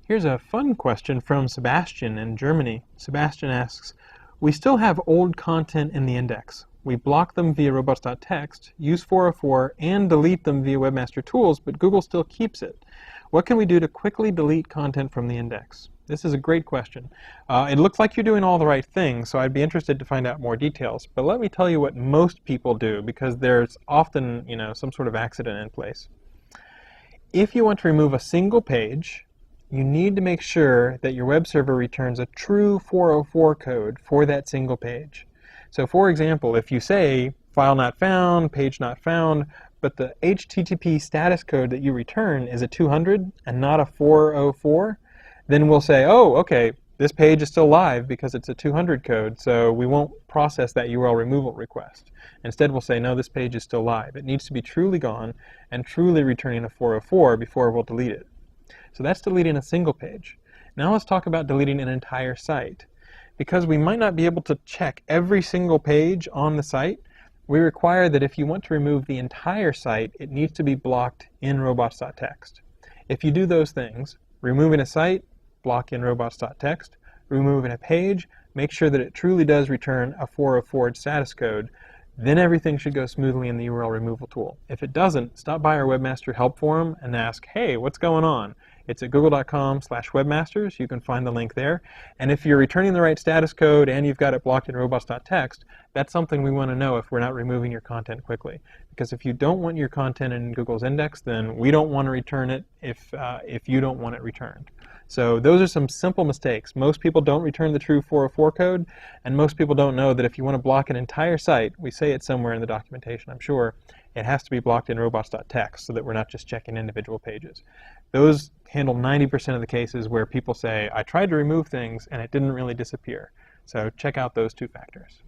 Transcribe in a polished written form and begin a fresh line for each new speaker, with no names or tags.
Here's a fun question from Sebastian in Germany. Sebastian asks, we still have old content in the index. We block them via robots.txt, use 404, and delete them via Webmaster Tools, but Google still keeps it. What can we do to quickly delete content from the index? This is a great question. It looks like you're doing all the right things, so I'd be interested to find out more details. But let me tell you what most people do, because there's often, some sort of accident in place. If you want to remove a single page, you need to make sure that your web server returns a true 404 code for that single page. So for example, if you say file not found, page not found, but the HTTP status code that you return is a 200 and not a 404, then we'll say, oh, okay, this page is still live because it's a 200 code, so we won't process that URL removal request. Instead, we'll say, no, this page is still live. It needs to be truly gone and truly returning a 404 before we'll delete it. So that's deleting a single page. Now let's talk about deleting an entire site. Because we might not be able to check every single page on the site, we require that if you want to remove the entire site, it needs to be blocked in robots.txt. If you do those things, removing a site, block in robots.txt, removing a page, make sure that it truly does return a 404 status code, then everything should go smoothly in the URL removal tool. If it doesn't, stop by our Webmaster Help Forum and ask, hey, what's going on? It's at google.com/webmasters. You can find the link there. And if you're returning the right status code and you've got it blocked in robots.txt, that's something we want to know if we're not removing your content quickly. Because if you don't want your content in Google's index, then we don't want to return it if you don't want it returned. So those are some simple mistakes. Most people don't return the true 404 code, and most people don't know that if you want to block an entire site, we say it somewhere in the documentation, I'm sure, it has to be blocked in robots.txt so that we're not just checking individual pages. Those handle 90% of the cases where people say, I tried to remove things and it didn't really disappear. So check out those two factors.